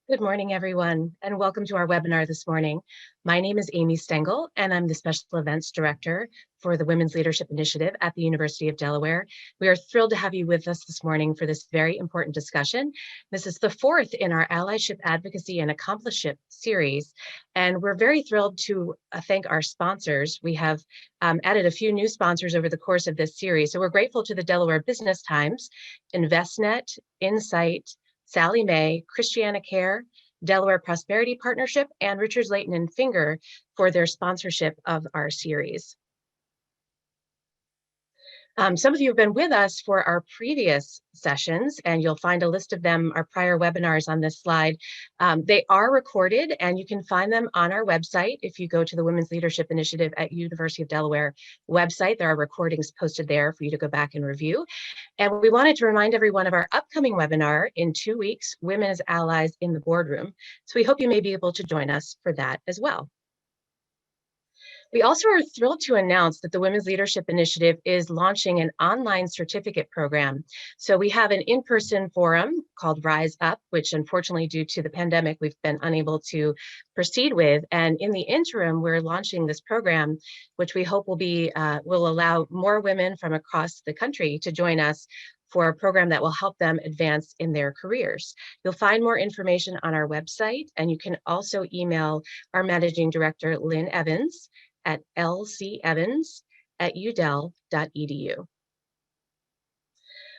Good morning, everyone, and welcome to our webinar this morning. My name is Amy Stengel, and I'm the Special Events Director for the Women's Leadership Initiative at the University of Delaware. We are thrilled to have you with us this morning for this very important discussion. This is the fourth in our Allyship, Advocacy and Accompliceship series, and we're very thrilled to thank our sponsors. We have added a few new sponsors over the course of this series, so we're grateful to the Delaware Business Times, InvestNet, Insight, Sallie Mae, Christiana Care, Delaware Prosperity Partnership, and Richards, Layton and Finger for their sponsorship of our series. Some of you have been with us for our previous sessions, and you'll find a list of them, our prior webinars on this slide. They are recorded, and you can find them on our website. If you go to the Women's Leadership Initiative at University of Delaware website, there are recordings posted there for you to go back and review. And we wanted to remind everyone of our upcoming webinar in 2 weeks, Women as Allies in the Boardroom. So we hope you may be able to join us for that as well. We also are thrilled to announce that the Women's Leadership Initiative is launching an online certificate program. So we have an in-person forum called Rise Up, which unfortunately due to the pandemic, we've been unable to proceed with. And in the interim, we're launching this program, which we hope will allow more women from across the country to join us for a program that will help them advance in their careers. You'll find more information on our website, and you can also email our Managing Director, Lynn Evans, at lcevans@udel.edu.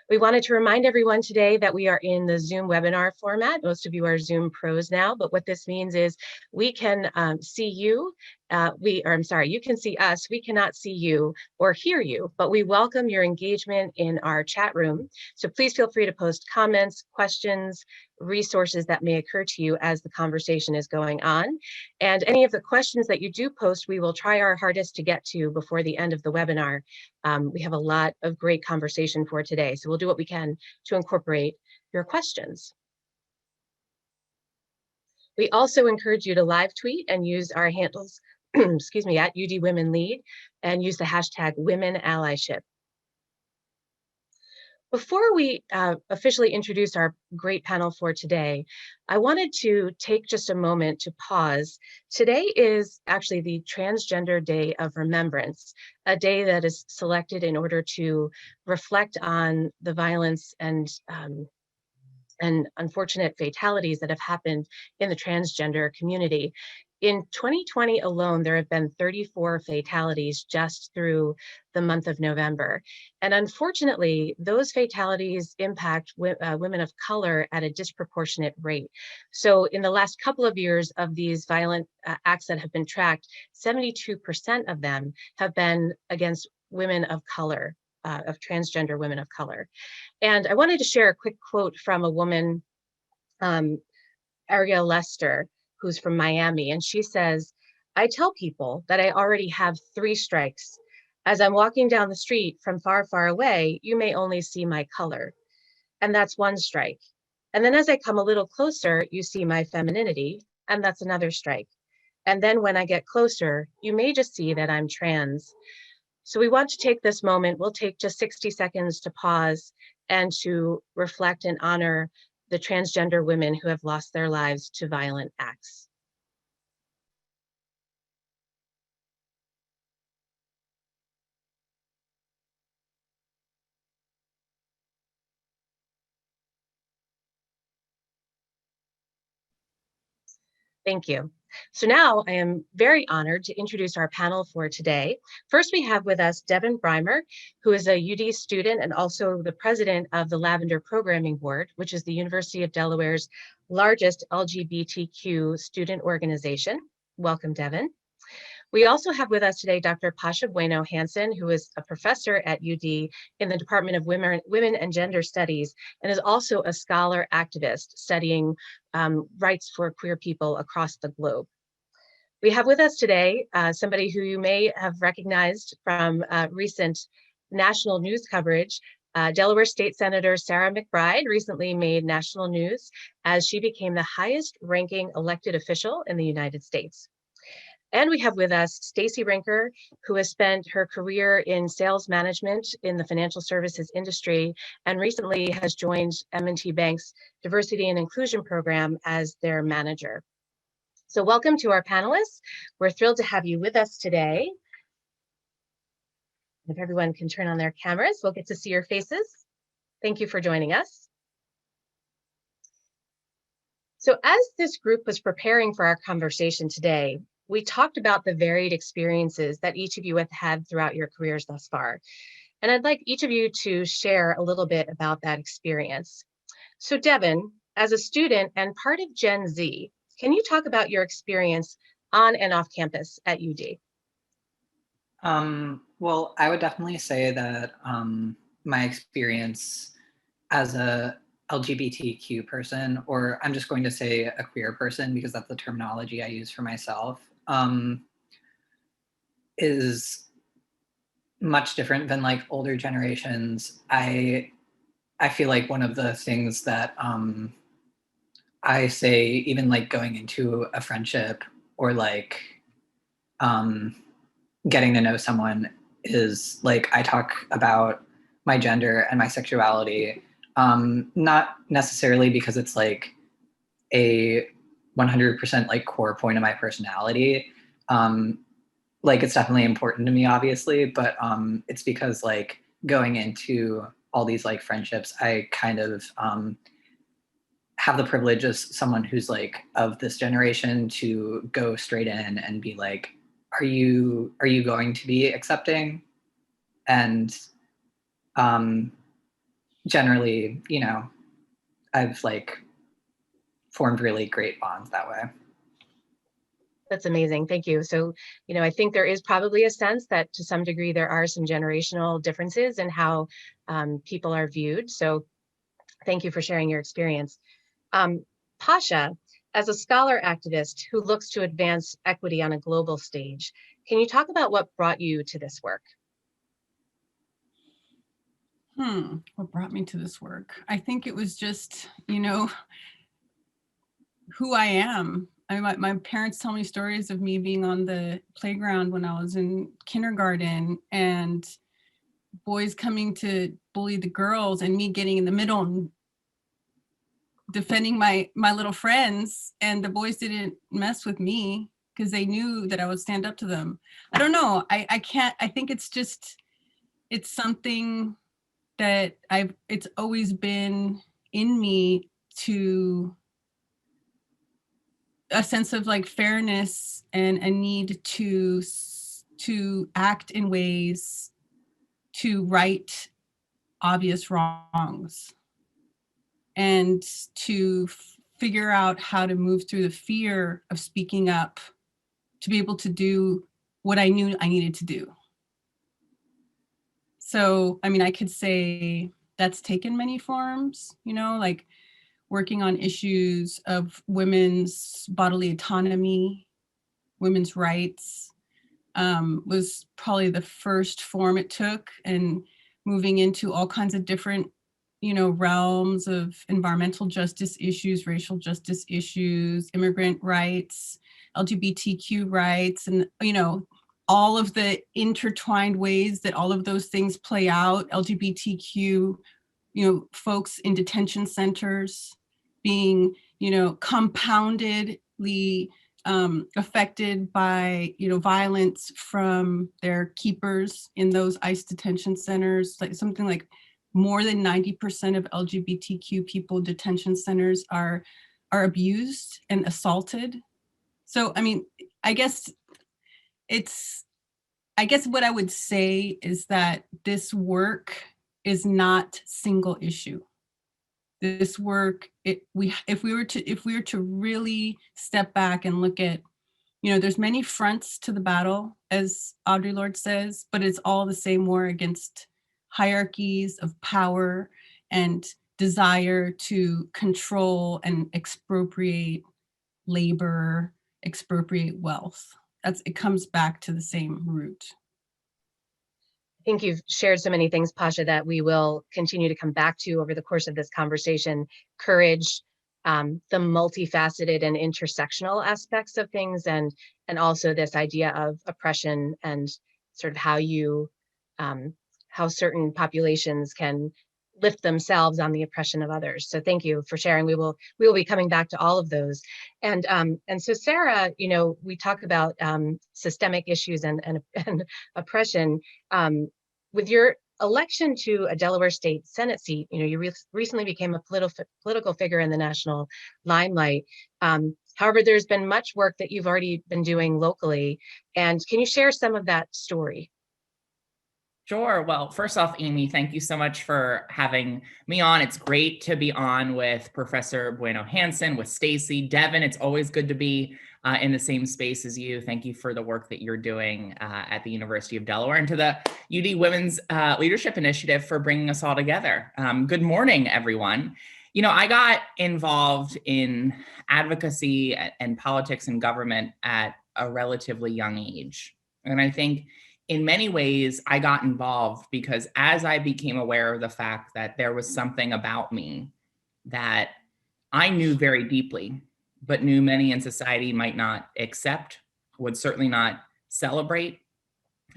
We wanted to remind everyone today that we are in the Zoom webinar format. Most of you are Zoom pros now, but what this means is we can see you, you can see us, we cannot see you or hear you, but we welcome your engagement in our chat room. So please feel free to post comments, questions, resources that may occur to you as the conversation is going on. And any of the questions that you do post, we will try our hardest to get to before the end of the webinar. We have a lot of great conversation for today, so we'll do what we can to incorporate your questions. We also encourage you to live tweet and use our handles, excuse me, at UD Women Lead, and use the hashtag Women Allyship. Before we officially introduce our great panel for today, I wanted to take just a moment to pause. Today is actually the Transgender Day of Remembrance, a day that is selected in order to reflect on the violence and unfortunate fatalities that have happened in the transgender community. In 2020 alone, there have been 34 fatalities just through the month of November. And unfortunately, those fatalities impact women of color at a disproportionate rate. So in the last couple of years of these violent acts that have been tracked, 72% of them have been against women of color, of transgender women of color. And I wanted to share a quick quote from a woman, Ariel Lester, who's from Miami, and she says, "I tell people that I already have 3 strikes. As I'm walking down the street from far, far away, you may only see my color, and that's 1 strike. And then as I come a little closer, you see my femininity, and that's another strike. And then when I get closer, you may just see that I'm trans." So we want to take this moment, we'll take just 60 seconds to pause and to reflect and honor the transgender women who have lost their lives to violent acts. Thank you. So now I am very honored to introduce our panel for today. First, we have with us Devin Brymer, who is a UD student and also the president of the Lavender Programming Board, which is the University of Delaware's largest LGBTQ student organization. Welcome, Devin. We also have with us today Dr. Pascha Bueno Hansen, who is a professor at UD in the Department of Women and Gender Studies, and is also a scholar activist studying rights for queer people across the globe. We have with us today somebody who you may have recognized from recent national news coverage. Delaware State Senator Sarah McBride recently made national news as she became the highest ranking elected official in the United States. And we have with us Stacie Rinker, who has spent her career in sales management in the financial services industry and recently has joined M&T Bank's Diversity and Inclusion Program as their manager. So welcome to our panelists. We're thrilled to have you with us today. If everyone can turn on their cameras, we'll get to see your faces. Thank you for joining us. So as this group was preparing for our conversation today, we talked about the varied experiences that each of you have had throughout your careers thus far. And I'd like each of you to share a little bit about that experience. So Devin, as a student and part of Gen Z, can you talk about your experience on and off campus at UD? Well, I would definitely say that my experience as a LGBTQ person, or I'm just going to say a queer person because that's the terminology I use for myself, is much different than like older generations. I feel like one of the things that I say, even like going into a friendship or like getting to know someone, is like I talk about my gender and my sexuality, not necessarily because it's like a 100% like core point of my personality. Like it's definitely important to me, obviously, but it's because like going into all these like friendships, I kind of have the privilege as someone who's like of this generation to go straight in and be like, are you going to be accepting? And generally, you know, I've like formed really great bonds that way. That's amazing. Thank you. So, I think there is probably a sense that to some degree there are some generational differences in how people are viewed. So thank you for sharing your experience. Pascha, as a scholar activist who looks to advance equity on a global stage, can you talk about what brought you to this work? What brought me to this work? I think it was just, who I am. I mean, my parents tell me stories of me being on the playground when I was in kindergarten and boys coming to bully the girls and me getting in the middle and defending my little friends, and the boys didn't mess with me because they knew that I would stand up to them. I don't know. I can't, I think it's something that it's always been in me, to a sense of like fairness and a need to act in ways to right obvious wrongs and to figure out how to move through the fear of speaking up to be able to do what I knew I needed to do. So, I mean, I could say that's taken many forms, like working on issues of women's bodily autonomy, women's rights, was probably the first form it took, and moving into all kinds of different, realms of environmental justice issues, racial justice issues, immigrant rights, LGBTQ rights, and, all of the intertwined ways that all of those things play out, LGBTQ, folks in detention centers being, compoundedly affected by, violence from their keepers in those ICE detention centers. Like something like more than 90% of LGBTQ people in detention centers are abused and assaulted. So, I mean, I guess what I would say is that this work is not single issue. This work, if we were to really step back and look at, there's many fronts to the battle, as Audre Lorde says, but it's all the same war against hierarchies of power and desire to control and expropriate labor, expropriate wealth. It comes back to the same root. I think you've shared so many things, Pascha, that we will continue to come back to over the course of this conversation. Courage, the multifaceted and intersectional aspects of things, and also this idea of oppression and sort of how certain populations can lift themselves on the oppression of others. So thank you for sharing. We will be coming back to all of those. And so Sarah, we talk about systemic issues and oppression. With your election to a Delaware State Senate seat, you recently became a political figure in the national limelight. However, there's been much work that you've already been doing locally. And can you share some of that story? Sure. Well, first off, Amy, thank you so much for having me on. It's great to be on with Professor Bueno Hansen, with Stacie, Devin. It's always good to be in the same space as you. Thank you for the work that you're doing at the University of Delaware, and to the UD Women's Leadership Initiative for bringing us all together. Good morning, everyone. I got involved in advocacy and politics and government at a relatively young age. And I think in many ways, I got involved because as I became aware of the fact that there was something about me that I knew very deeply, but knew many in society might not accept, would certainly not celebrate.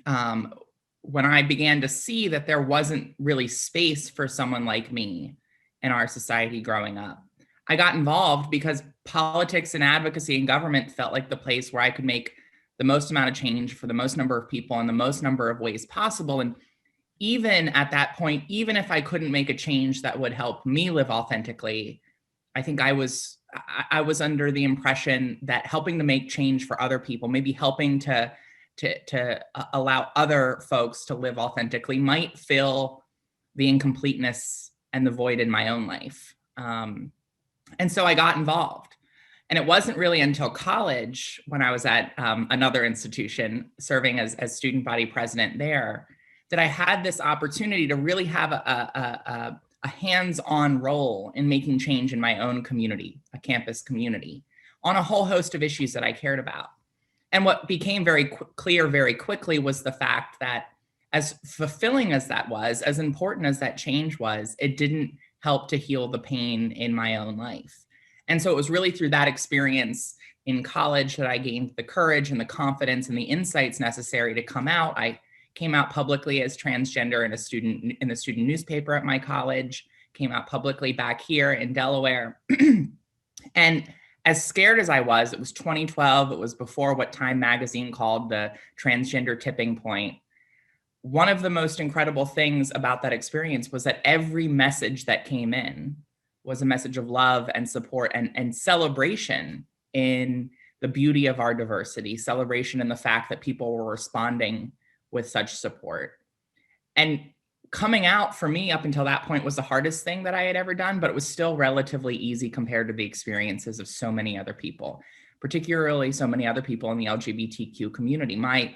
When I began to see that there wasn't really space for someone like me in our society growing up, I got involved because politics and advocacy and government felt like the place where I could make the most amount of change for the most number of people in the most number of ways possible. And even at that point, even if I couldn't make a change that would help me live authentically, I think I was under the impression that helping to make change for other people, maybe helping to allow other folks to live authentically, might fill the incompleteness and the void in my own life. And so I got involved. And it wasn't really until college, when I was at another institution serving as student body president there, that I had this opportunity to really have a hands-on role in making change in my own community, a campus community, on a whole host of issues that I cared about. And what became very clear very quickly was the fact that, as fulfilling as that was, as important as that change was, it didn't help to heal the pain in my own life. And so it was really through that experience in college that I gained the courage and the confidence and the insights necessary to come out. I came out publicly as transgender in the student newspaper at my college, came out publicly back here in Delaware. And as scared as I was, it was 2012, it was before what Time magazine called the transgender tipping point. One of the most incredible things about that experience was that every message that came in was a message of love and support and celebration in the beauty of our diversity, celebration in the fact that people were responding with such support. And coming out for me up until that point was the hardest thing that I had ever done, but it was still relatively easy compared to the experiences of so many other people, particularly so many other people in the LGBTQ community. My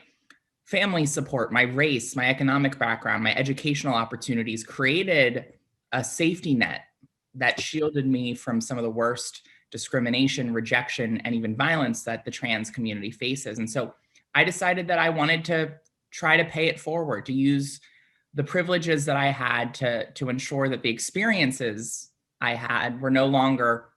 family support, my race, my economic background, my educational opportunities created a safety net that shielded me from some of the worst discrimination, rejection, and even violence that the trans community faces. And so I decided that I wanted to try to pay it forward, to use the privileges that I had to ensure that the experiences I had were no longer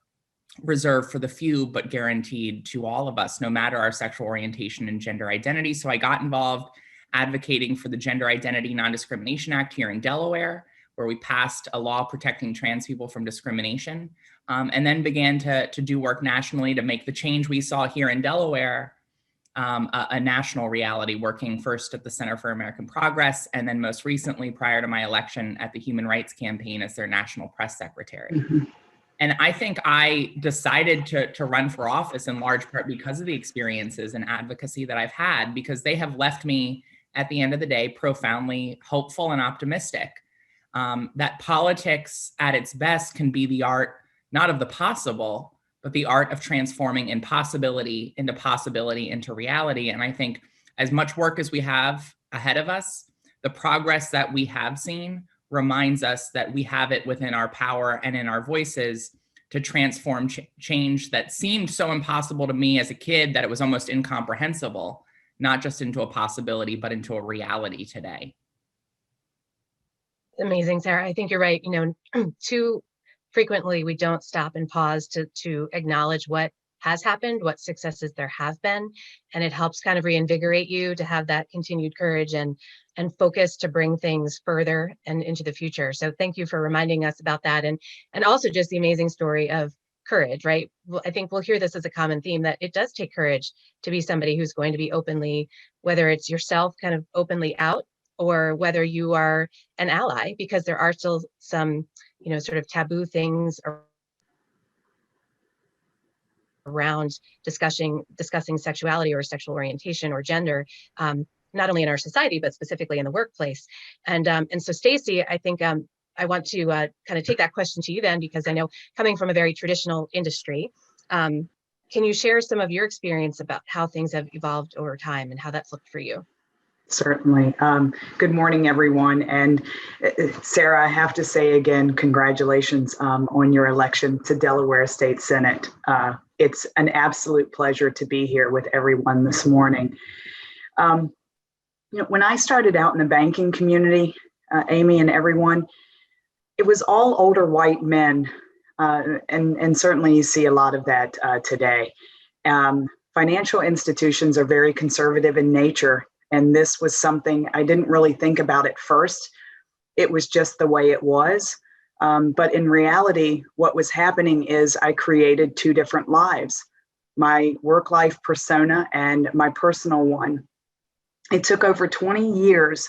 reserved for the few, but guaranteed to all of us, no matter our sexual orientation and gender identity. So I got involved advocating for the Gender Identity Non-Discrimination Act here in Delaware, where we passed a law protecting trans people from discrimination, and then began to do work nationally to make the change we saw here in Delaware a national reality, working first at the Center for American Progress, and then most recently, prior to my election, at the Human Rights Campaign as their national press secretary. Mm-hmm. And I think I decided to run for office in large part because of the experiences and advocacy that I've had, because they have left me, at the end of the day, profoundly hopeful and optimistic. That politics at its best can be the art, not of the possible, but the art of transforming impossibility into possibility into reality. And I think as much work as we have ahead of us, the progress that we have seen reminds us that we have it within our power and in our voices to transform change that seemed so impossible to me as a kid that it was almost incomprehensible, not just into a possibility, but into a reality today. Amazing, Sarah. I think you're right. For frequently we don't stop and pause to acknowledge what has happened, what successes there have been, and it helps kind of reinvigorate you to have that continued courage and focus to bring things further and into the future. So thank you for reminding us about that, and also just the amazing story of courage, right? Well, I think we'll hear this as a common theme, that it does take courage to be somebody who's going to be openly, whether it's yourself kind of openly out, or whether you are an ally, because there are still some, you know, sort of taboo things around discussing sexuality or sexual orientation or gender, not only in our society, but specifically in the workplace. And so Stacie, I think I want to kind of take that question to you then, because I know coming from a very traditional industry, can you share some of your experience about how things have evolved over time and how that's looked for you? Certainly. Good morning, everyone. And Sarah, I have to say again, congratulations on your election to Delaware State Senate. It's an absolute pleasure to be here with everyone this morning. You know, when I started out in the banking community, Amy and everyone, it was all older white men, and certainly you see a lot of that today. Financial institutions are very conservative in nature, and this was something I didn't really think about at first. It was just the way it was. But in reality, what was happening is I created two different lives, my work-life persona and my personal one. It took over 20 years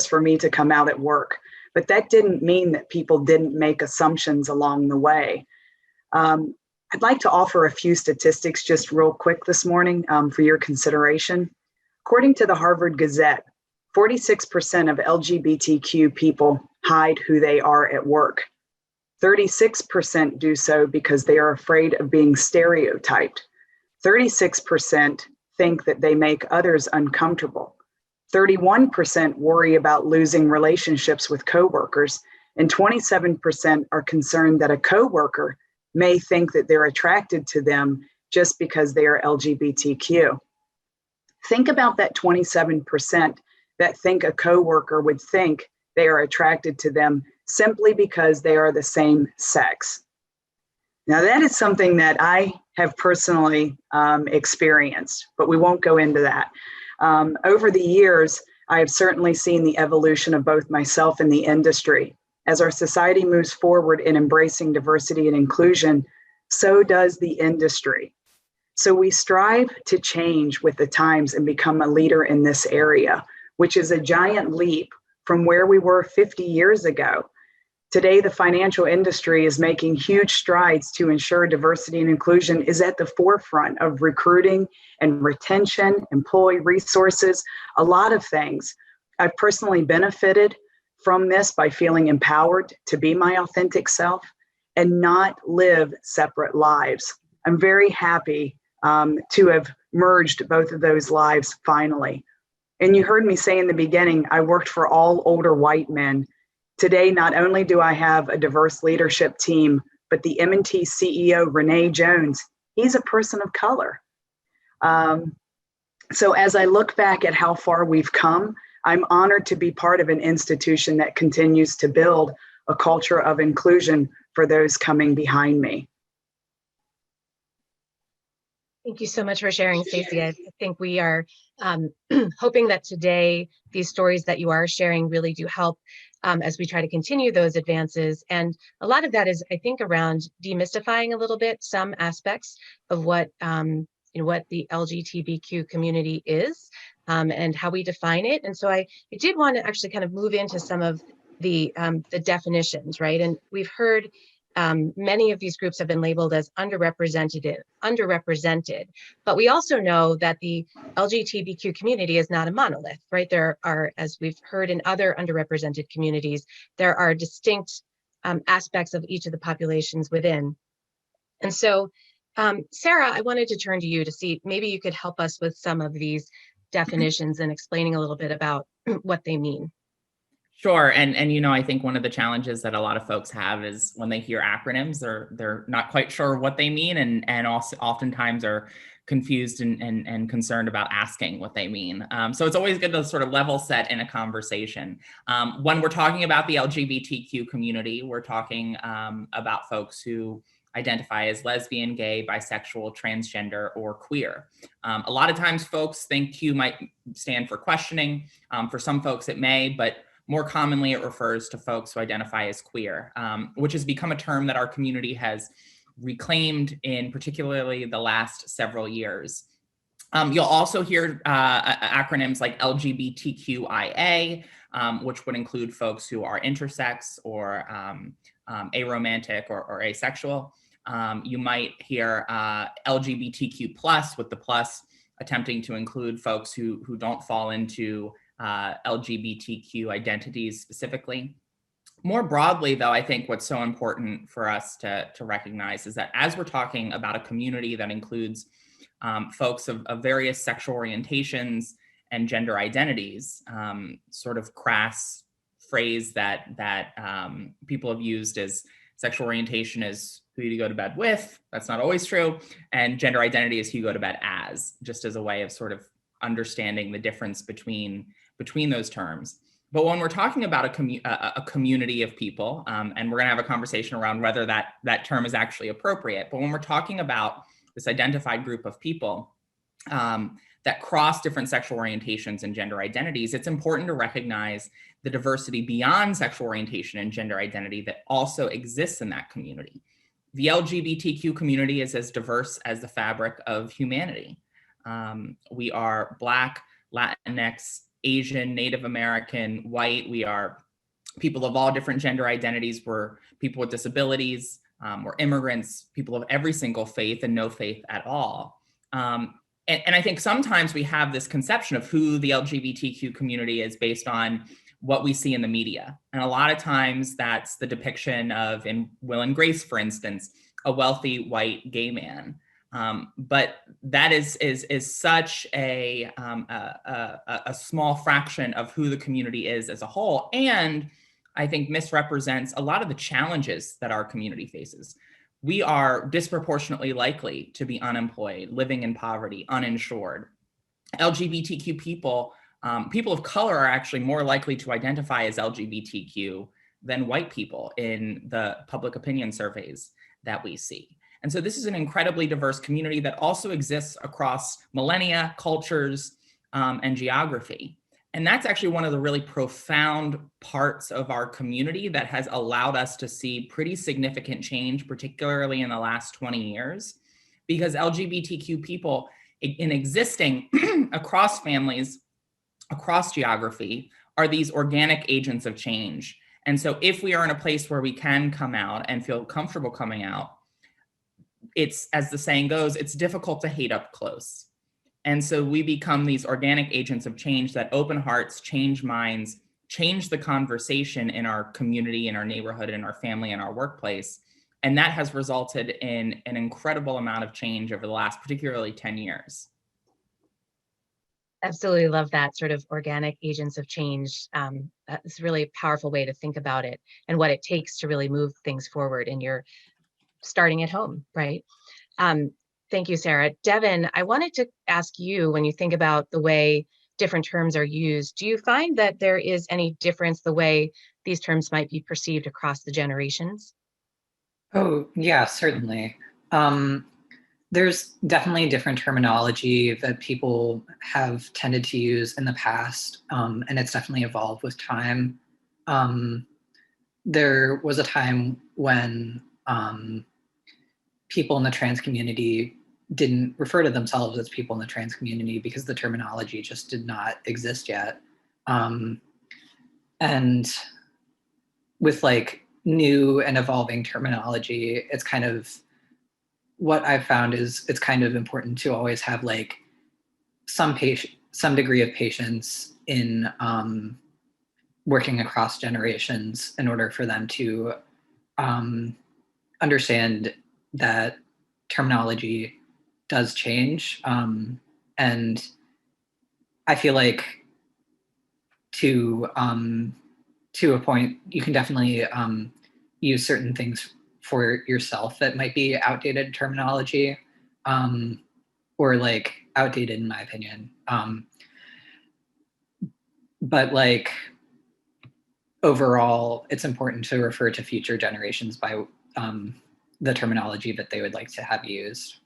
for me to come out at work, but that didn't mean that people didn't make assumptions along the way. I'd like to offer a few statistics just real quick this morning for your consideration. According to the Harvard Gazette, 46% of LGBTQ people hide who they are at work. 36% do so because they are afraid of being stereotyped. 36% think that they make others uncomfortable. 31% worry about losing relationships with coworkers, and 27% are concerned that a coworker may think that they're attracted to them just because they are LGBTQ. Think about that 27% that think a coworker would think they are attracted to them simply because they are the same sex. Now, that is something that I have personally experienced, but we won't go into that. Over the years, I have certainly seen the evolution of both myself and the industry. As our society moves forward in embracing diversity and inclusion, so does the industry. So we strive to change with the times and become a leader in this area, which is a giant leap from where we were 50 years ago. Today, the financial industry is making huge strides to ensure diversity and inclusion is at the forefront of recruiting and retention, employee resources, a lot of things. I've personally benefited from this by feeling empowered to be my authentic self and not live separate lives. I'm very happy to have merged both of those lives finally. And you heard me say in the beginning, I worked for all older white men. Today, not only do I have a diverse leadership team, but the M&T CEO, Renee Jones, he's a person of color. So as I look back at how far we've come, I'm honored to be part of an institution that continues to build a culture of inclusion for those coming behind me. Thank you so much for sharing, Stacie. I think we are hoping that today these stories that you are sharing really do help as we try to continue those advances. And a lot of that is, I think, around demystifying a little bit some aspects of what what the LGBTQ community is and how we define it. And so I did want to actually kind of move into some of the definitions, right? And we've heard many of these groups have been labeled as underrepresented, but we also know that the LGBTQ community is not a monolith, right? There are, as we've heard in other underrepresented communities, there are distinct aspects of each of the populations within. And so, Sarah, I wanted to turn to you to see, maybe you could help us with some of these definitions and explaining a little bit about what they mean. Sure. And I think one of the challenges that a lot of folks have is when they hear acronyms, they're not quite sure what they mean, and also oftentimes are confused and concerned about asking what they mean. So it's always good to sort of level set in a conversation. When we're talking about the LGBTQ community, we're talking about folks who identify as lesbian, gay, bisexual, transgender, or queer. A lot of times folks think Q might stand for questioning. For some folks it may, but more commonly it refers to folks who identify as queer, which has become a term that our community has reclaimed in particularly the last several years. You'll also hear acronyms like LGBTQIA, which would include folks who are intersex or aromantic or asexual. You might hear LGBTQ plus, with the plus attempting to include folks who don't fall into LGBTQ identities specifically. More broadly, though, I think what's so important for us to recognize is that as we're talking about a community that includes folks of various sexual orientations and gender identities, sort of crass phrase that people have used as sexual orientation is who you go to bed with. That's not always true. And gender identity is who you go to bed as, just as a way of sort of understanding the difference between those terms. But when we're talking about a community of people, and we're going to have a conversation around whether that term is actually appropriate, but when we're talking about this identified group of people that cross different sexual orientations and gender identities, it's important to recognize the diversity beyond sexual orientation and gender identity that also exists in that community. The LGBTQ community is as diverse as the fabric of humanity. We are Black, Latinx, Asian, Native American, white. We are people of all different gender identities. We're people with disabilities. We're immigrants, people of every single faith and no faith at all. And I think sometimes we have this conception of who the LGBTQ community is based on what we see in the media. And a lot of times that's the depiction of, in Will and Grace, for instance, a wealthy white gay man. But that is such a small fraction of who the community is as a whole, and I think misrepresents a lot of the challenges that our community faces. We are disproportionately likely to be unemployed, living in poverty, uninsured. LGBTQ people, people of color are actually more likely to identify as LGBTQ than white people in the public opinion surveys that we see. And so this is an incredibly diverse community that also exists across millennia, cultures, and geography. And that's actually one of the really profound parts of our community that has allowed us to see pretty significant change, particularly in the last 20 years, because LGBTQ people in existing across families, across geography, are these organic agents of change. And so if we are in a place where we can come out and feel comfortable coming out, it's, as the saying goes, it's difficult to hate up close. And so we become these organic agents of change that open hearts, change minds, change the conversation in our community, in our neighborhood, in our family, in our workplace. And that has resulted in an incredible amount of change over the last, particularly 10 years. Absolutely love that sort of organic agents of change. That's a really powerful way to think about it and what it takes to really move things forward. And you're starting at home, right? Thank you, Sarah. Devin, I wanted to ask you, when you think about the way different terms are used, do you find that there is any difference the way these terms might be perceived across the generations? Oh, yeah, certainly. There's definitely different terminology that people have tended to use in the past, and it's definitely evolved with time. There was a time when people in the trans community didn't refer to themselves as people in the trans community because the terminology just did not exist yet. And with like new and evolving terminology, it's kind of, what I've found is it's kind of important to always have like some degree of patience in working across generations in order for them to understand that terminology does change. And I feel like to a point, you can definitely use certain things for yourself that might be outdated terminology. or like outdated in my opinion. But like overall, it's important to refer to future generations by the terminology that they would like to have used.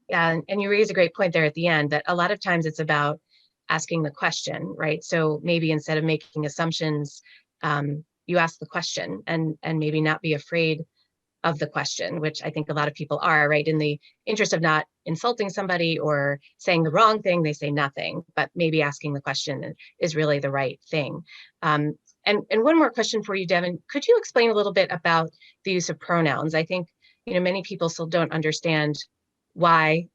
Yeah, and you raise a great point there at the end that a lot of times it's about asking the question, right? So maybe instead of making assumptions, you ask the question and maybe not be afraid of the question, which I think a lot of people are, right? In the interest of not insulting somebody or saying the wrong thing, they say nothing, but maybe asking the question is really the right thing. And one more question for you, Devin. Could you explain a little bit about the use of pronouns? I think, many people still don't understand why,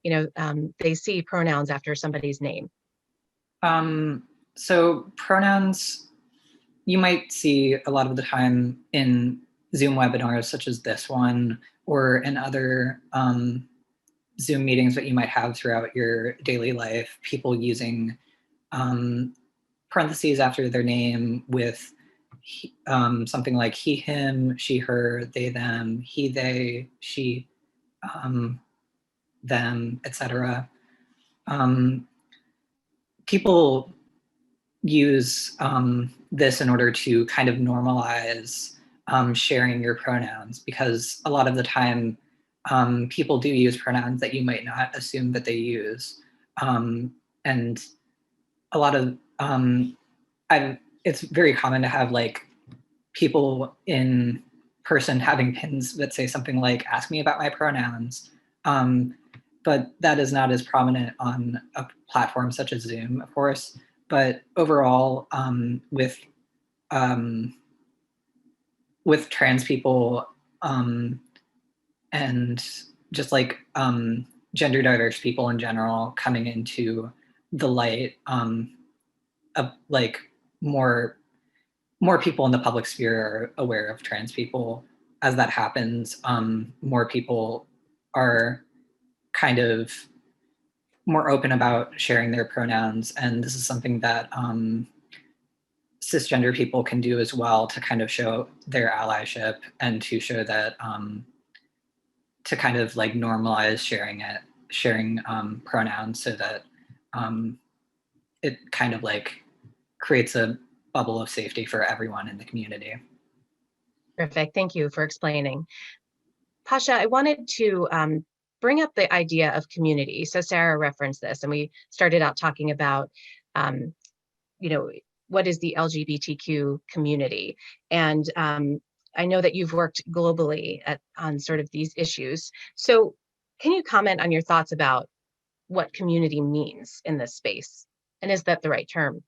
they see pronouns after somebody's name. So pronouns, you might see a lot of the time in Zoom webinars such as this one, or in other Zoom meetings that you might have throughout your daily life, people using parentheses after their name with something like he, him, she, her, they, them, he, they, she, them, etc. People use this in order to kind of normalize sharing your pronouns, because a lot of the time people do use pronouns that you might not assume that they use. And a lot of, it's very common to have like people in person having pins that say something like, ask me about my pronouns. But that is not as prominent on a platform such as Zoom, of course. But overall, with trans people and just like gender diverse people in general coming into the light, of like more people in the public sphere are aware of trans people. As that happens, more people are kind of more open about sharing their pronouns. And this is something that cisgender people can do as well to kind of show their allyship and to show that, to kind of like normalize sharing pronouns, so that it kind of like creates a bubble of safety for everyone in the community. Perfect. Thank you for explaining. Pascha, I wanted to bring up the idea of community. So Sarah referenced this, and we started out talking about, what is the LGBTQ community? And I know that you've worked globally on sort of these issues. So can you comment on your thoughts about what community means in this space? And is that the right term?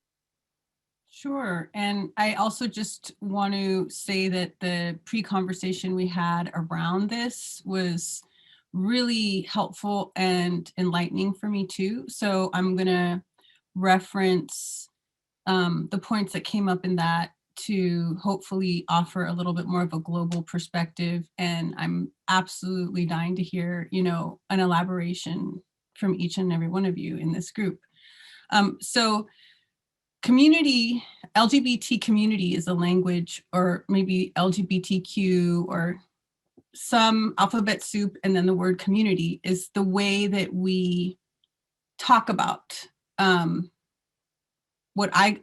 Sure. And I also just want to say that the pre-conversation we had around this was really helpful and enlightening for me too. So I'm going to reference the points that came up in that to hopefully offer a little bit more of a global perspective. And I'm absolutely dying to hear, an elaboration from each and every one of you in this group. So community, LGBT community is a language, or maybe LGBTQ, or some alphabet soup, and then the word community is the way that we talk about what I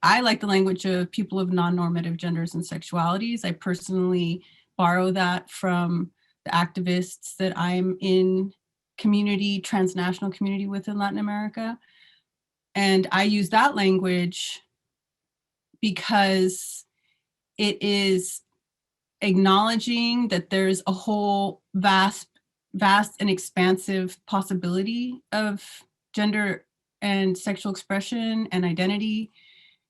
like the language of people of non-normative genders and sexualities. I personally borrow that from the activists that I'm in transnational community with in Latin America. And I use that language because it is acknowledging that there's a whole vast and expansive possibility of gender and sexual expression and identity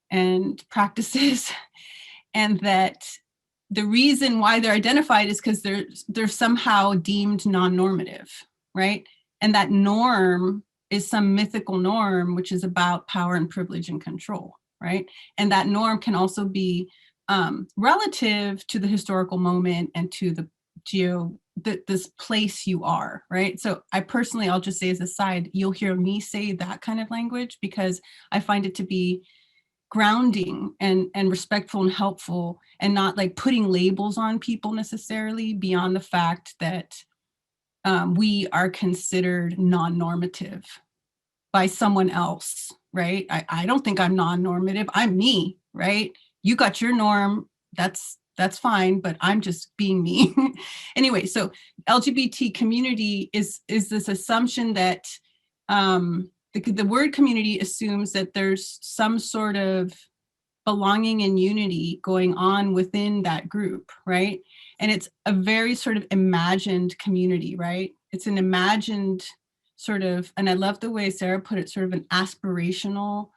and practices, and that the reason why they're identified is because they're somehow deemed non-normative, right? And that norm is some mythical norm, which is about power and privilege and control, right? And that norm can also be relative to the historical moment and to this place you are, right? So I'll just say as a side, you'll hear me say that kind of language because I find it to be grounding and respectful and helpful, and not like putting labels on people necessarily, beyond the fact that we are considered non-normative by someone else, right? I don't think I'm non-normative. I'm me, right? You got your norm. That's fine, but I'm just being me. Anyway, so LGBT community is this assumption that the word community assumes that there's some sort of belonging and unity going on within that group, right? And it's a very sort of imagined community, right? It's an imagined sort of, and I love the way Sarah put it, sort of an aspirational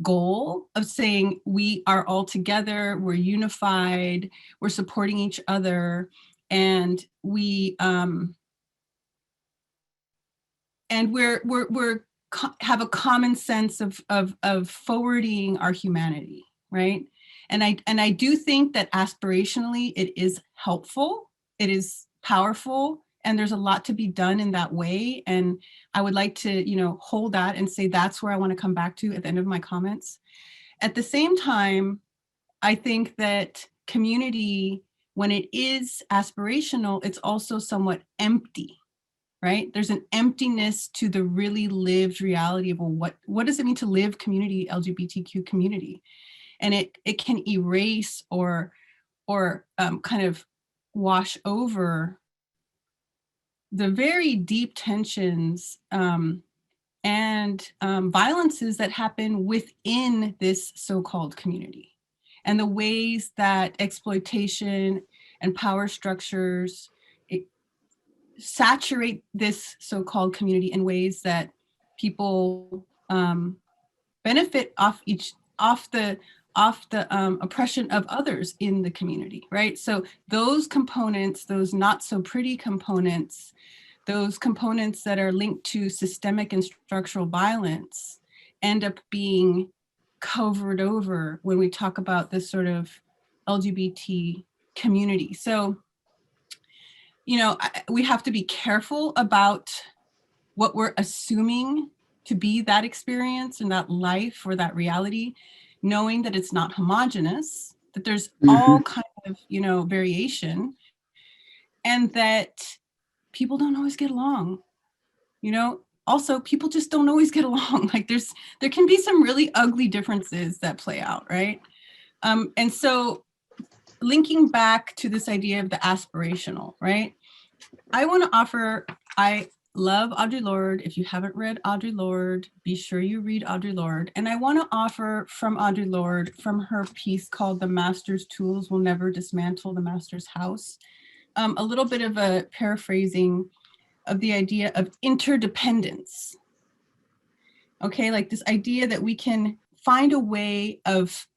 goal of saying we are all together, we're unified, we're supporting each other, and we have a common sense of forwarding our humanity, right? And I do think that aspirationally it is helpful, it is powerful, and there's a lot to be done in that way. And I would like to, hold that and say that's where I want to come back to at the end of my comments. At the same time, I think that community, when it is aspirational, it's also somewhat empty, right? There's an emptiness to the really lived reality of, well, what does it mean to live community, LGBTQ community? And it can erase or kind of wash over the very deep tensions and violences that happen within this so-called community, and the ways that exploitation and power structures saturate this so-called community in ways that people benefit off the oppression of others in the community, right? So those components, those not so pretty components, those components that are linked to systemic and structural violence end up being covered over when we talk about this sort of LGBT community. So, we have to be careful about what we're assuming to be that experience and that life or that reality, knowing that it's not homogenous, that there's all kind of, variation, and that people don't always get along. Also, people just don't always get along. Like there can be some really ugly differences that play out, right? And so linking back to this idea of the aspirational, right? I want to offer, I love Audre Lorde. If you haven't read Audre Lorde, be sure you read Audre Lorde. And I want to offer from Audre Lorde, from her piece called "The Master's Tools Will Never Dismantle the Master's House," a little bit of a paraphrasing of the idea of interdependence. Okay, like this idea that we can find a way of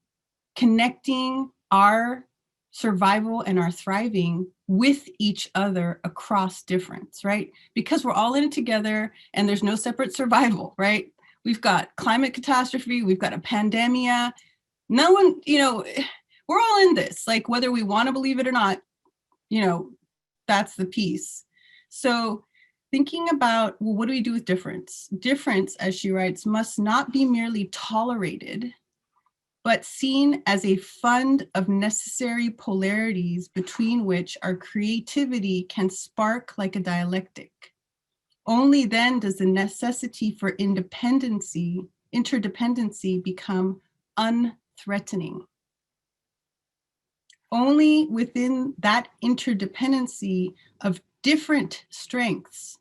connecting our survival and our thriving with each other across difference, right? Because we're all in it together and there's no separate survival, right? We've got climate catastrophe, we've got a pandemia. No one, we're all in this, like whether we want to believe it or not, that's the piece. So thinking about, well, what do we do with difference? Difference, as she writes, must not be merely tolerated, but seen as a fund of necessary polarities between which our creativity can spark like a dialectic. Only then does the necessity for interdependency become unthreatening. Only within that interdependency of different strengths,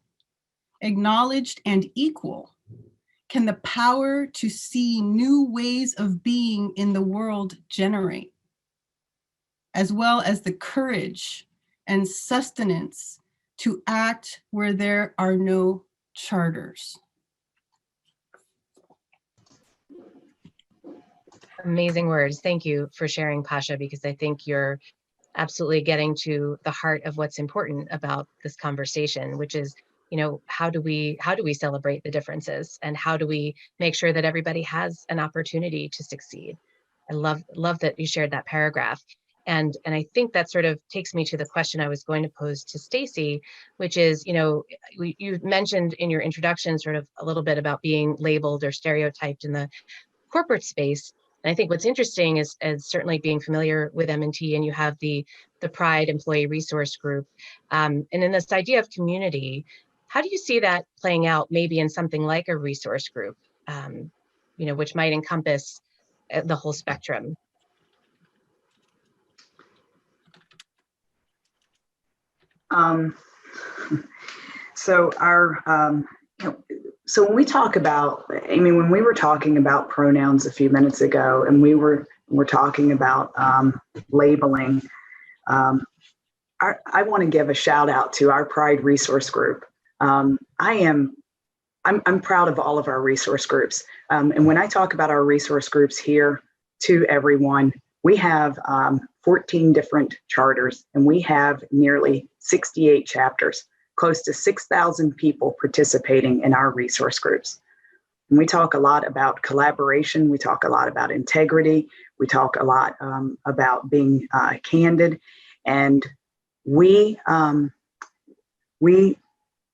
acknowledged and equal, can the power to see new ways of being in the world generate, as well as the courage and sustenance to act where there are no charters. Amazing words. Thank you for sharing, Pascha, because I think you're absolutely getting to the heart of what's important about this conversation, which is, how do we celebrate the differences, and how do we make sure that everybody has an opportunity to succeed? I love that you shared that paragraph. And I think that sort of takes me to the question I was going to pose to Stacie, which is, you mentioned in your introduction sort of a little bit about being labeled or stereotyped in the corporate space. And I think what's interesting is certainly being familiar with M&T, and you have the Pride Employee Resource Group. And in this idea of community, how do you see that playing out maybe in something like a resource group, which might encompass the whole spectrum? So so when we talk about, Amy, when we were talking about pronouns a few minutes ago, and we're talking about labeling, I want to give a shout out to our Pride Resource Group. I'm proud of all of our resource groups. And when I talk about our resource groups here to everyone, we have 14 different charters, and we have nearly 68 chapters, close to 6,000 people participating in our resource groups. And we talk a lot about collaboration. We talk a lot about integrity. We talk a lot about being candid. And we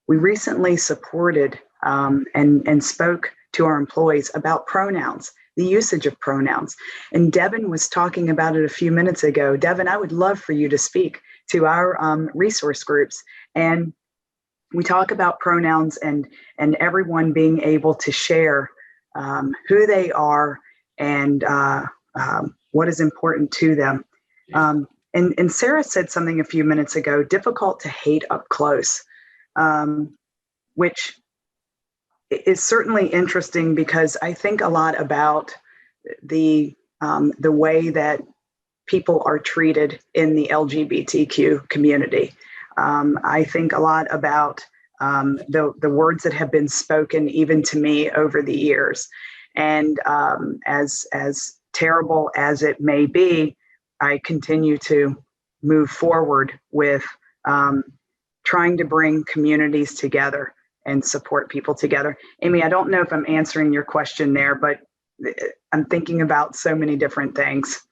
recently supported and spoke to our employees about pronouns, the usage of pronouns. And Devin was talking about it a few minutes ago. Devin, I would love for you to speak to our resource groups. And we talk about pronouns and everyone being able to share who they are and what is important to them. And Sarah said something a few minutes ago, difficult to hate up close, which is certainly interesting because I think a lot about the way that people are treated in the LGBTQ community. I think a lot about the words that have been spoken even to me over the years. And as terrible as it may be, I continue to move forward with trying to bring communities together and support people together. Amy, I don't know if I'm answering your question there, but I'm thinking about so many different things.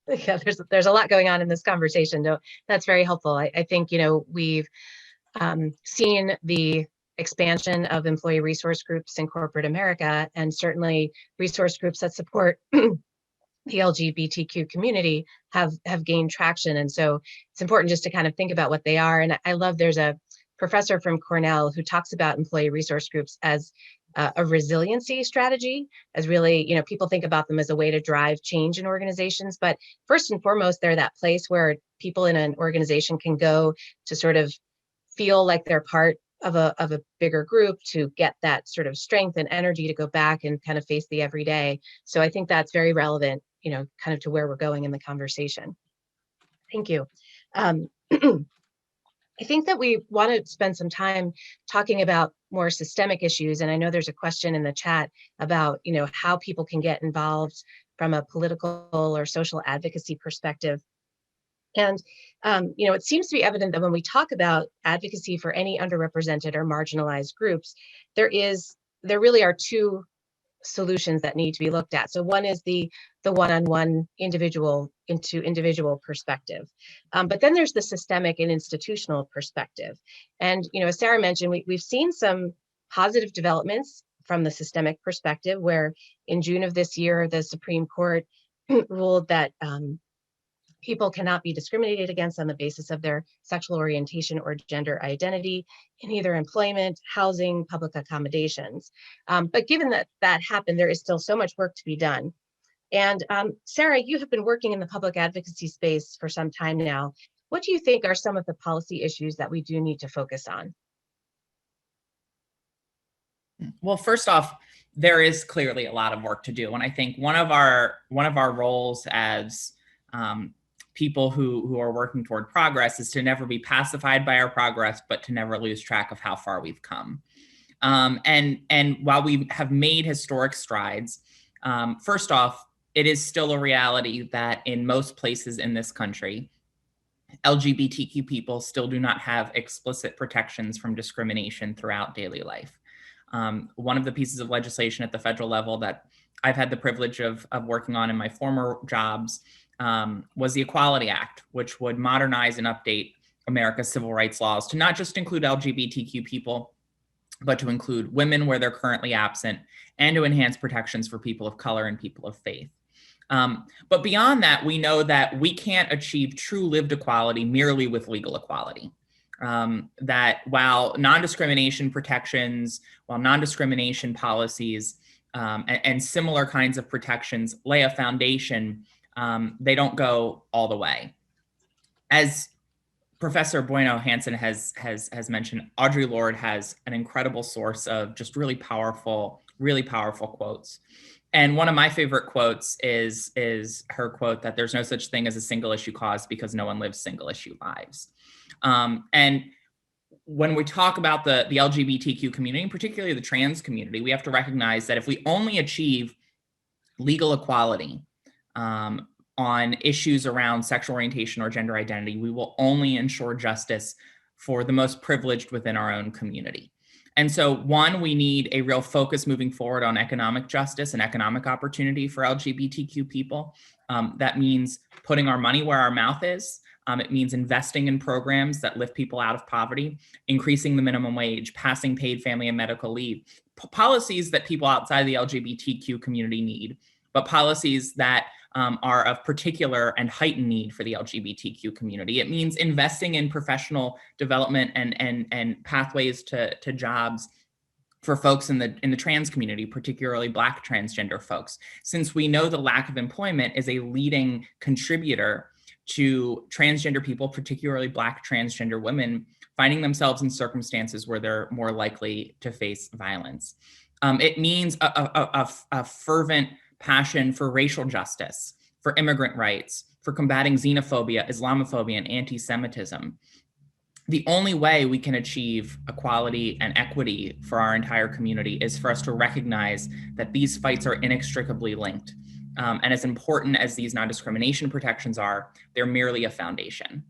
Yeah, there's a lot going on in this conversation. No, that's very helpful. I think, we've seen the expansion of employee resource groups in corporate America, and certainly resource groups that support the LGBTQ community have gained traction. And so it's important just to kind of think about what they are. And I love, there's a professor from Cornell who talks about employee resource groups as a resiliency strategy, as really, people think about them as a way to drive change in organizations. But first and foremost, they're that place where people in an organization can go to sort of feel like they're part of a bigger group, to get that sort of strength and energy to go back and kind of face the everyday. So I think that's very relevant, kind of to where we're going in the conversation. Thank you. I think that we want to spend some time talking about more systemic issues. And I know there's a question in the chat about, how people can get involved from a political or social advocacy perspective. And, it seems to be evident that when we talk about advocacy for any underrepresented or marginalized groups, there really are two solutions that need to be looked at. So one is the one-on-one individual perspective. But then there's the systemic and institutional perspective. And, as Sarah mentioned, we've seen some positive developments from the systemic perspective, where in June of this year, the Supreme Court ruled that people cannot be discriminated against on the basis of their sexual orientation or gender identity in either employment, housing, public accommodations. But given that happened, there is still so much work to be done. And Sarah, you have been working in the public advocacy space for some time now. What do you think are some of the policy issues that we do need to focus on? Well, first off, there is clearly a lot of work to do. And I think one of our roles as people who are working toward progress is to never be pacified by our progress, but to never lose track of how far we've come. And while we have made historic strides, first off, it is still a reality that in most places in this country, LGBTQ people still do not have explicit protections from discrimination throughout daily life. One of the pieces of legislation at the federal level that I've had the privilege of working on in my former jobs was the Equality Act, which would modernize and update America's civil rights laws to not just include LGBTQ people, but to include women where they're currently absent, and to enhance protections for people of color and people of faith. But beyond that, we know that we can't achieve true lived equality merely with legal equality. That while non-discrimination protections, while non-discrimination policies and similar kinds of protections lay a foundation, they don't go all the way. As Professor Bueno Hansen has mentioned, Audre Lorde has an incredible source of just really powerful quotes. And one of my favorite quotes is her quote that there's no such thing as a single issue cause because no one lives single issue lives. And when we talk about the LGBTQ community, and particularly the trans community, we have to recognize that if we only achieve legal equality on issues around sexual orientation or gender identity, we will only ensure justice for the most privileged within our own community. And so, one, we need a real focus moving forward on economic justice and economic opportunity for LGBTQ people. That means putting our money where our mouth is. It means investing in programs that lift people out of poverty, increasing the minimum wage, passing paid family and medical leave, policies that people outside the LGBTQ community need, but policies that are of particular and heightened need for the LGBTQ community. It means investing in professional development and pathways to jobs for folks in the trans community, particularly Black transgender folks, since we know the lack of employment is a leading contributor to transgender people, particularly Black transgender women, finding themselves in circumstances where they're more likely to face violence. It means a fervent passion for racial justice, for immigrant rights, for combating xenophobia, Islamophobia, and anti-Semitism. The only way we can achieve equality and equity for our entire community is for us to recognize that these fights are inextricably linked. And as important as these non-discrimination protections are, they're merely a foundation.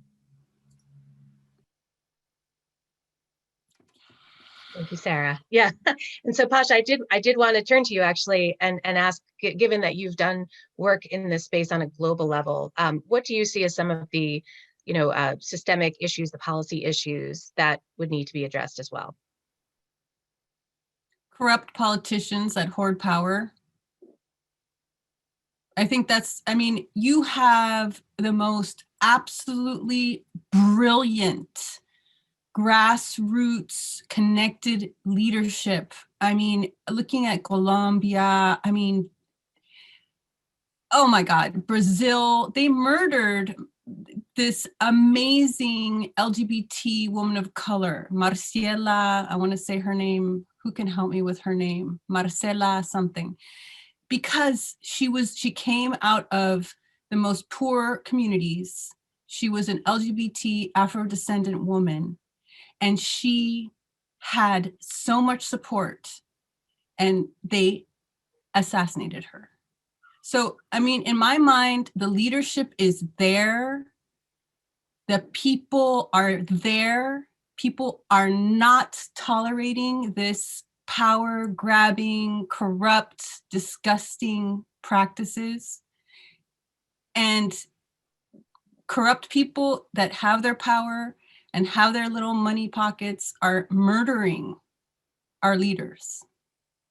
Thank you, Sarah. Yeah, and so Pascha, I did want to turn to you actually and ask, given that you've done work in this space on a global level, what do you see as some of the, systemic issues, the policy issues that would need to be addressed as well? Corrupt politicians that hoard power. I think you have the most absolutely brilliant grassroots connected leadership. Looking at Colombia, oh my God, Brazil, they murdered this amazing LGBT woman of color, Marcela, I want to say her name, who can help me with her name? Marcela something. Because she came out of the most poor communities. She was an LGBT Afro-descendant woman, and she had so much support, and they assassinated her. So, in my mind, the leadership is there. The people are there. People are not tolerating this power grabbing, corrupt, disgusting practices. And corrupt people that have their power and have their little money pockets are murdering our leaders.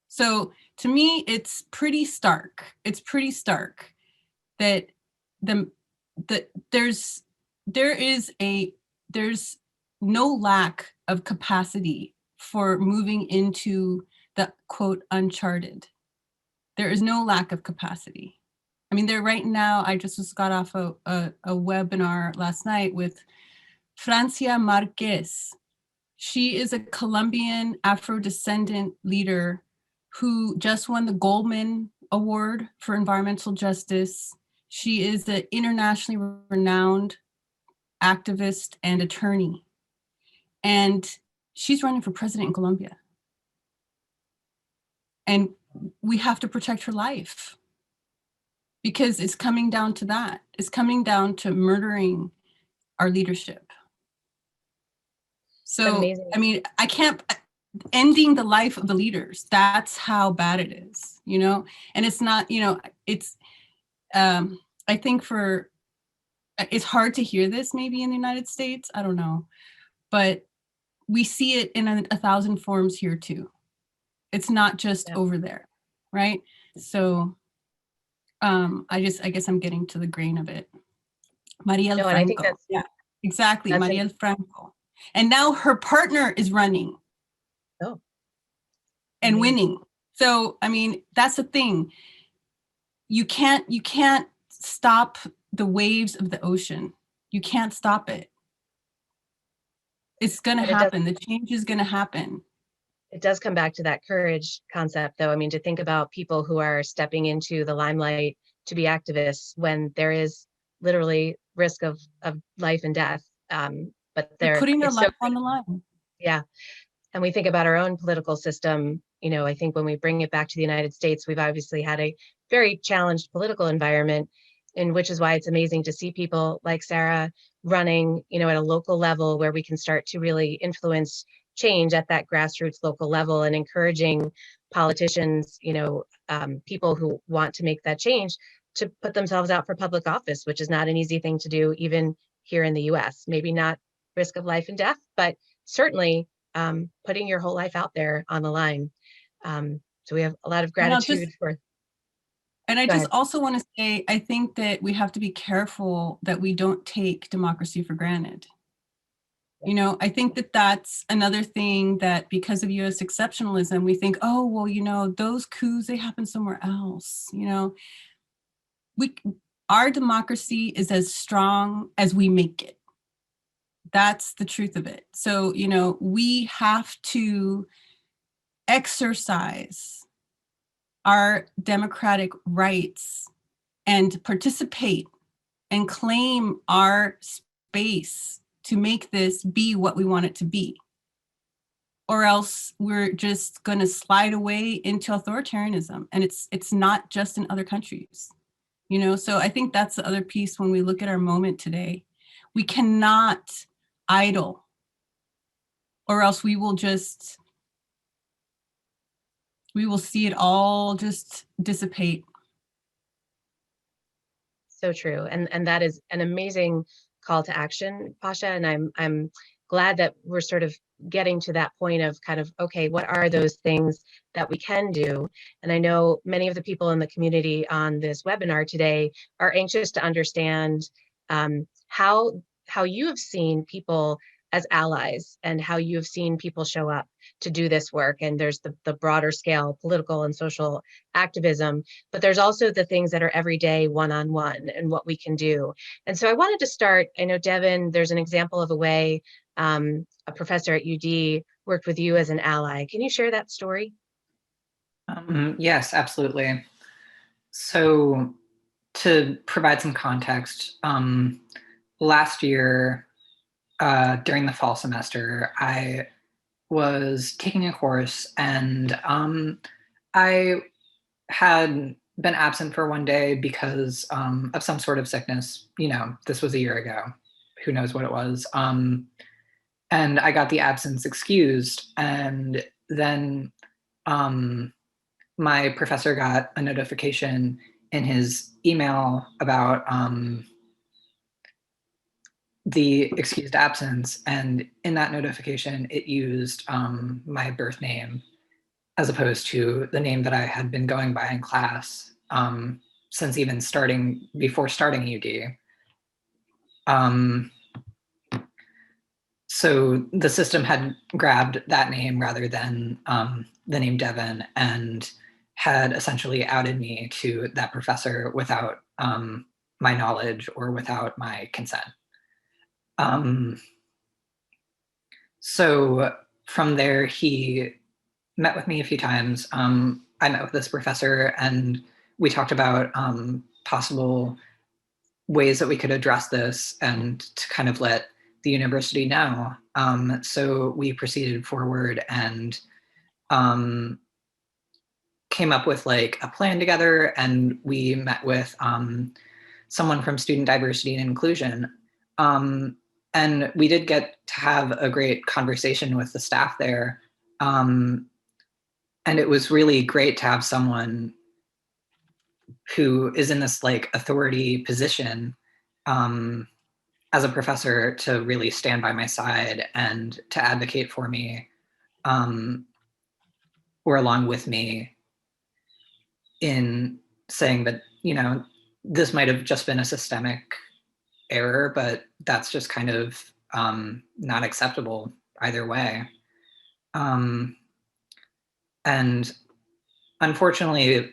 So to me, it's pretty stark. It's pretty stark that there's no lack of capacity for moving into the quote uncharted. There is no lack of capacity. There right now, I just got off a webinar last night with Francia Marquez. She is a Colombian Afro-descendant leader who just won the Goldman Award for Environmental Justice. She is an internationally renowned activist and attorney. And she's running for president in Colombia. And we have to protect her life because it's coming down to that. It's coming down to murdering our leadership. So, amazing. I can't, ending the life of the leaders, that's how bad it is, And it's not, it's, I think it's hard to hear this maybe in the United States, I don't know, but we see it in 1,000 forms here too. It's not just over there, right? So I guess I'm getting to the grain of it. Marielle No, and I think Franco. that's, Yeah, exactly. that's Marielle Franco. And now her partner is running oh, and amazing. winning. So, I mean, that's the thing. You can't stop the waves of the ocean. You can't stop it. It's going to happen. The change is going to happen. It does come back to that courage concept, though. I mean, to think about people who are stepping into the limelight to be activists when there is literally risk of life and death. But They're putting their life so, on the line. yeah. And we think about our own political system. You know, I think when we bring it back to the United States, we've obviously had a very challenged political environment, and which is why it's amazing to see people like Sarah running, you know, at a local level where we can start to really influence change at that grassroots local level, and encouraging politicians, you know, people who want to make that change, to put themselves out for public office, which is not an easy thing to do, even here in the US. Maybe not risk of life and death, but certainly putting your whole life out there on the line. So we have a lot of gratitude for. And I Go just ahead. also want to say, I think that we have to be careful that we don't take democracy for granted. You know, I think that that's another thing, that because of US exceptionalism, we think, oh, well, you know, those coups, they happen somewhere else. You know, our democracy is as strong as we make it. That's the truth of it. So, you know, we have to exercise our democratic rights and participate and claim our space to make this be what we want it to be. Or else we're just going to slide away into authoritarianism. And it's not just in other countries, you know? So I think that's the other piece when we look at our moment today. We cannot idle, or else we will see it all just dissipate. So true. And that is an amazing call to action, Pascha. And I'm glad that we're sort of getting to that point of kind of, okay, what are those things that we can do? And I know many of the people in the community on this webinar today are anxious to understand how you have seen people as allies, and how you have seen people show up to do this work. And there's the broader scale political and social activism, but there's also the things that are everyday one-on-one and what we can do. And so I wanted to start, I know Devin, there's an example of a way a professor at UD worked with you as an ally. Can you share that story? Yes, absolutely. So to provide some context, last year, during the fall semester, I was taking a course, and I had been absent for one day because of some sort of sickness. You know, this was a year ago. Who knows what it was? And I got the absence excused, and then my professor got a notification in his email about the excused absence, and in that notification, it used my birth name as opposed to the name that I had been going by in class since even before starting UD. So the system had grabbed that name rather than the name Devin, and had essentially outed me to that professor without my knowledge or without my consent. So from there, he met with me a few times. I met with this professor, and we talked about possible ways that we could address this and to kind of let the university know. So we proceeded forward and came up with like a plan together, and we met with someone from Student Diversity and Inclusion. And we did get to have a great conversation with the staff there. And it was really great to have someone who is in this like authority position as a professor to really stand by my side and to advocate for me or along with me in saying that you know, this might have just been a systemic error, but that's just kind of not acceptable either way. And unfortunately,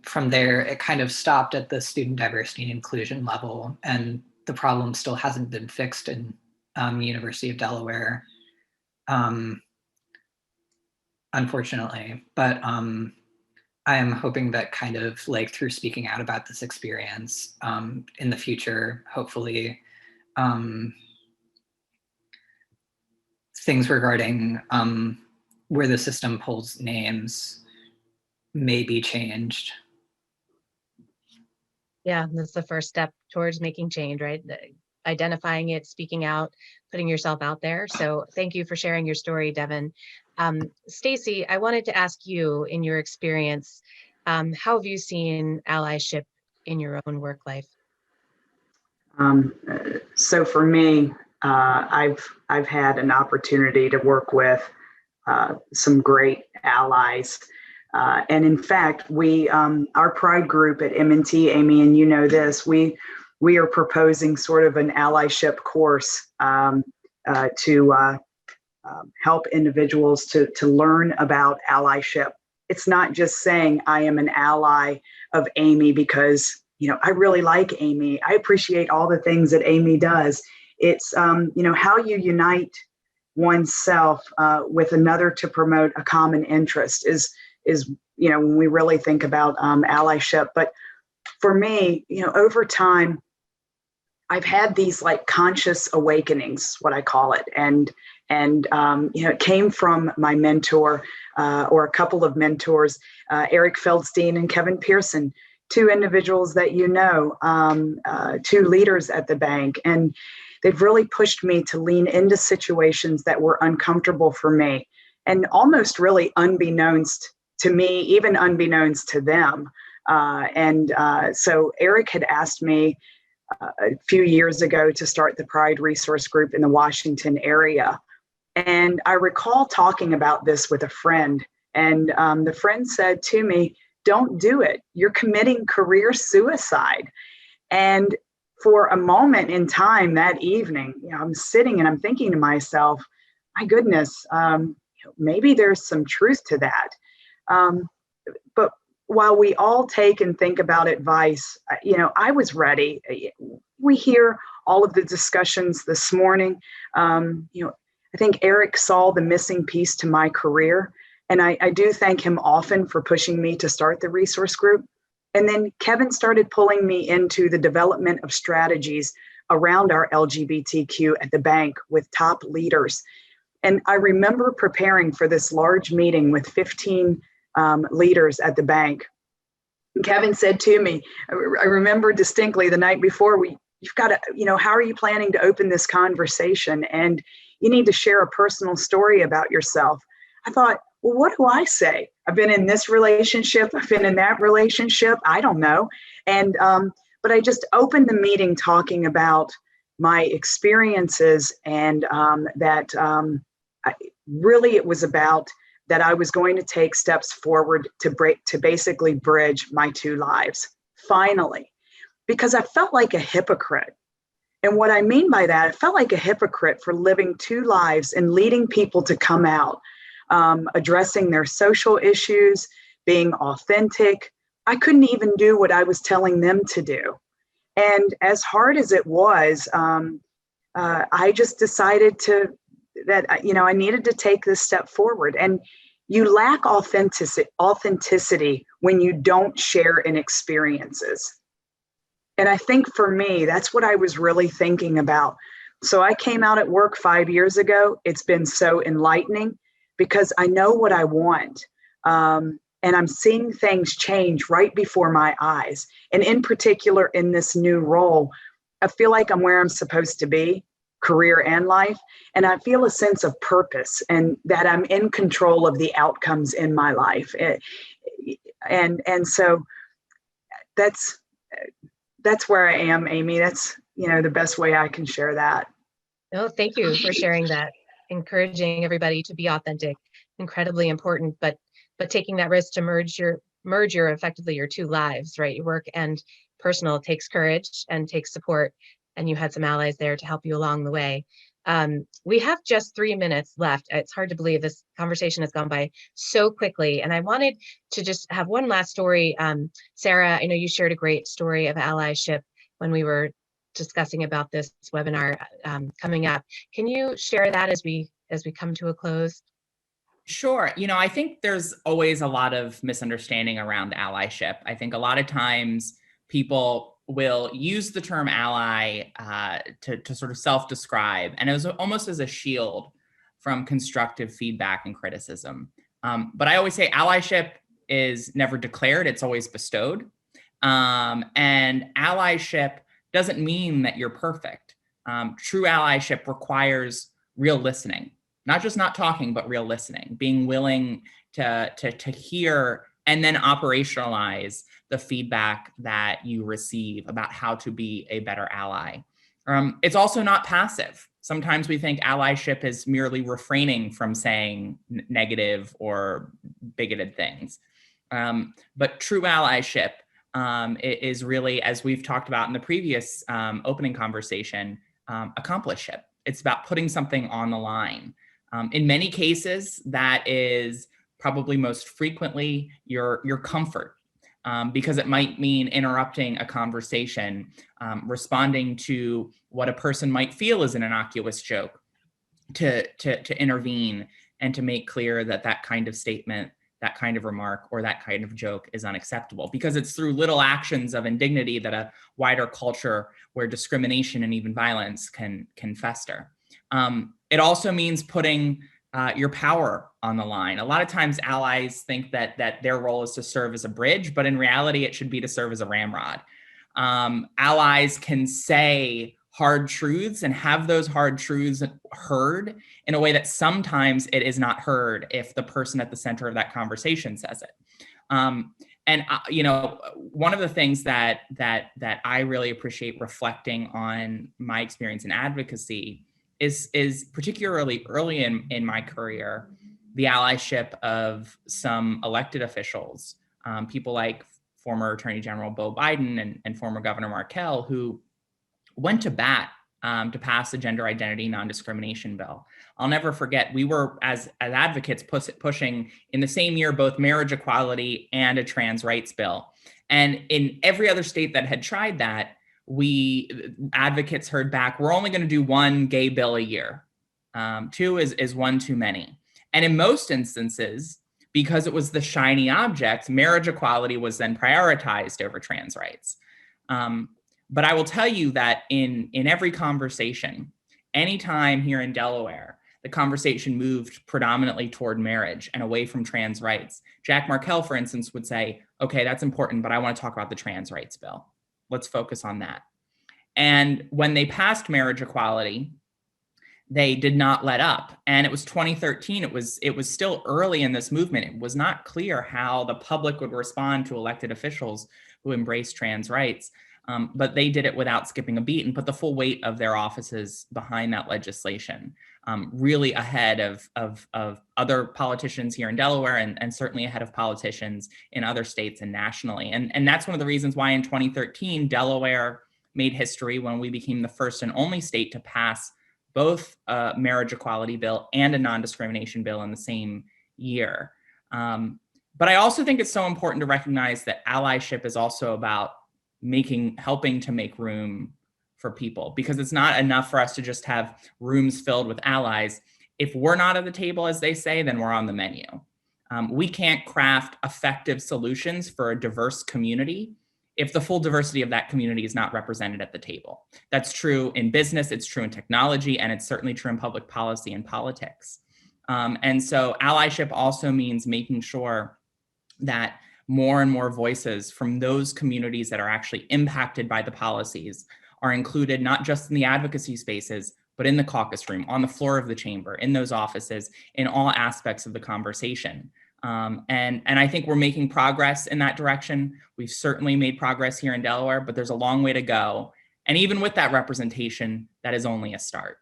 from there, it kind of stopped at the student diversity and inclusion level, and the problem still hasn't been fixed in University of Delaware, unfortunately. But I am hoping that kind of like through speaking out about this experience in the future, hopefully, things regarding where the system pulls names may be changed. Yeah, that's the first step towards making change, right? Identifying it, speaking out, putting yourself out there. So thank you for sharing your story, Devin. Stacie, I wanted to ask you, in your experience, how have you seen allyship in your own work life? So for me, I've had an opportunity to work with some great allies. And in fact, we, our Pride group at M&T, Amy, and you know this, we are proposing sort of an allyship course to help individuals to learn about allyship. It's not just saying I am an ally of Amy because, you know, I really like Amy. I appreciate all the things that Amy does. It's, you know, how you unite oneself with another to promote a common interest is, you know, when we really think about allyship. But for me, you know, over time, I've had these like conscious awakenings, what I call it. And you know, it came from my mentor or a couple of mentors, Eric Feldstein and Kevin Pearson, two individuals that you know, two leaders at the bank. And they've really pushed me to lean into situations that were uncomfortable for me and almost really unbeknownst to me, even unbeknownst to them. So Eric had asked me a few years ago to start the Pride Resource Group in the Washington area. And I recall talking about this with a friend, and the friend said to me, "Don't do it. You're committing career suicide." And for a moment in time that evening, you know, I'm sitting and I'm thinking to myself, my goodness, maybe there's some truth to that. But while we all take and think about advice, you know, I was ready. We hear all of the discussions this morning. You know, I think Eric saw the missing piece to my career, and I do thank him often for pushing me to start the resource group. And then Kevin started pulling me into the development of strategies around our LGBTQ at the bank with top leaders. And I remember preparing for this large meeting with 15 leaders at the bank. Kevin said to me, I remember distinctly the night before, you've got to, you know, how are you planning to open this conversation? And you need to share a personal story about yourself. I thought, well, what do I say? I've been in this relationship. I've been in that relationship. I don't know. And, but I just opened the meeting talking about my experiences and really it was about that I was going to take steps forward to basically bridge my two lives, finally, because I felt like a hypocrite. And what I mean by that, I felt like a hypocrite for living two lives and leading people to come out, addressing their social issues, being authentic. I couldn't even do what I was telling them to do. And as hard as it was, I just decided that, you know, I needed to take this step forward. And you lack authenticity when you don't share in experiences. And I think for me, that's what I was really thinking about. So I came out at work 5 years ago. It's been so enlightening because I know what I want. And I'm seeing things change right before my eyes. And in particular, in this new role, I feel like I'm where I'm supposed to be, career and life. And I feel a sense of purpose and that I'm in control of the outcomes in my life. And so that's where I am, Amy. That's, you know, the best way I can share that. Oh, thank you for sharing that. Encouraging everybody to be authentic, incredibly important, but taking that risk to merge your merge effectively your two lives, right? Your work and personal takes courage and takes support, and you had some allies there to help you along the way. We have just 3 minutes left. It's hard to believe this conversation has gone by so quickly. And I wanted to just have one last story. Sarah, I know you shared a great story of allyship when we were discussing about this webinar coming up. Can you share that as we come to a close? Sure. I think there's always a lot of misunderstanding around allyship. I think a lot of times people will use the term ally to sort of self-describe, and it was almost as a shield from constructive feedback and criticism. But I always say allyship is never declared, it's always bestowed. And allyship doesn't mean that you're perfect. True allyship requires real listening, not just not talking, but real listening, being willing to hear and then operationalize the feedback that you receive about how to be a better ally. It's also not passive. Sometimes we think allyship is merely refraining from saying negative or bigoted things. But true allyship is really, as we've talked about in the previous opening conversation, accompliceship. It's about putting something on the line. In many cases, that is probably most frequently your comfort, because it might mean interrupting a conversation, responding to what a person might feel is an innocuous joke, to intervene and to make clear that that kind of statement, that kind of remark, or that kind of joke is unacceptable, because it's through little actions of indignity that a wider culture where discrimination and even violence can fester. It also means putting your power on the line. A lot of times allies think that their role is to serve as a bridge, but in reality, it should be to serve as a ramrod. Allies can say hard truths and have those hard truths heard in a way that sometimes it is not heard if the person at the center of that conversation says it. And one of the things that I really appreciate reflecting on my experience in advocacy is particularly early in my career, the allyship of some elected officials, people like former Attorney General Beau Biden and former Governor Markell, who went to bat to pass the gender identity non-discrimination bill. I'll never forget, we were, as advocates, pushing in the same year both marriage equality and a trans rights bill. And in every other state that had tried that, we advocates heard back, we're only going to do one gay bill a year. Two is one too many. And in most instances, because it was the shiny object, marriage equality was then prioritized over trans rights. But I will tell you that in every conversation, anytime here in Delaware, the conversation moved predominantly toward marriage and away from trans rights, Jack Markell, for instance, would say, okay, that's important, but I want to talk about the trans rights bill. Let's focus on that. And when they passed marriage equality, they did not let up. And it was 2013. It was still early in this movement. It was not clear how the public would respond to elected officials who embraced trans rights. But they did it without skipping a beat and put the full weight of their offices behind that legislation, really ahead of other politicians here in Delaware and certainly ahead of politicians in other states and nationally. And that's one of the reasons why in 2013, Delaware made history when we became the first and only state to pass both a marriage equality bill and a non-discrimination bill in the same year. But I also think it's so important to recognize that allyship is also about helping to make room for people, because it's not enough for us to just have rooms filled with allies. If we're not at the table, as they say, then we're on the menu. We can't craft effective solutions for a diverse community if the full diversity of that community is not represented at the table. That's true in business, it's true in technology, and it's certainly true in public policy and politics. And so allyship also means making sure that more and more voices from those communities that are actually impacted by the policies are included, not just in the advocacy spaces, but in the caucus room, on the floor of the chamber, in those offices, in all aspects of the conversation. And I think we're making progress in that direction. We've certainly made progress here in Delaware, but there's a long way to go. And even with that representation, that is only a start.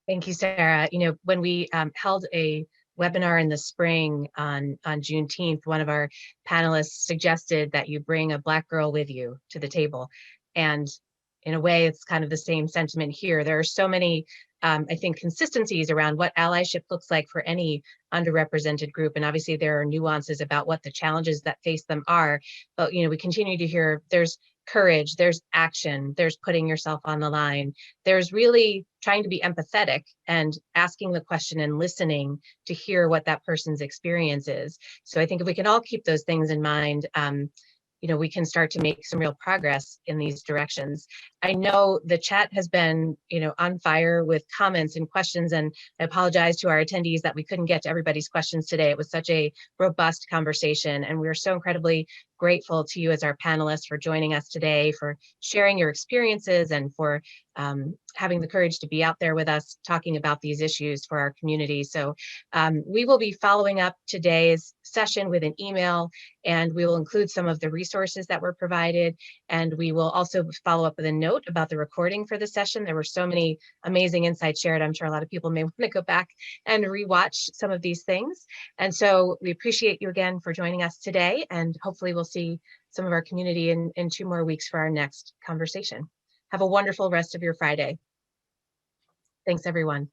Thank you, Sarah. When we held a webinar in the spring on Juneteenth, one of our panelists suggested that you bring a Black girl with you to the table. And in a way, it's kind of the same sentiment here. There are so many, I think, consistencies around what allyship looks like for any underrepresented group. And obviously there are nuances about what the challenges that face them are. But, we continue to hear there's courage, there's action, there's putting yourself on the line. There's really trying to be empathetic and asking the question and listening to hear what that person's experience is. So I think if we can all keep those things in mind, we can start to make some real progress in these directions. I know the chat has been, on fire with comments and questions, and I apologize to our attendees that we couldn't get to everybody's questions today. It was such a robust conversation, and we're so incredibly grateful to you as our panelists for joining us today, for sharing your experiences, and for having the courage to be out there with us talking about these issues for our community. So we will be following up today's session with an email, and we will include some of the resources that were provided, and we will also follow up with a note about the recording for the session. There were so many amazing insights shared. I'm sure a lot of people may want to go back and rewatch some of these things. And so we appreciate you again for joining us today, and hopefully we'll see some of our community in 2 more weeks for our next conversation. Have a wonderful rest of your Friday. Thanks, everyone.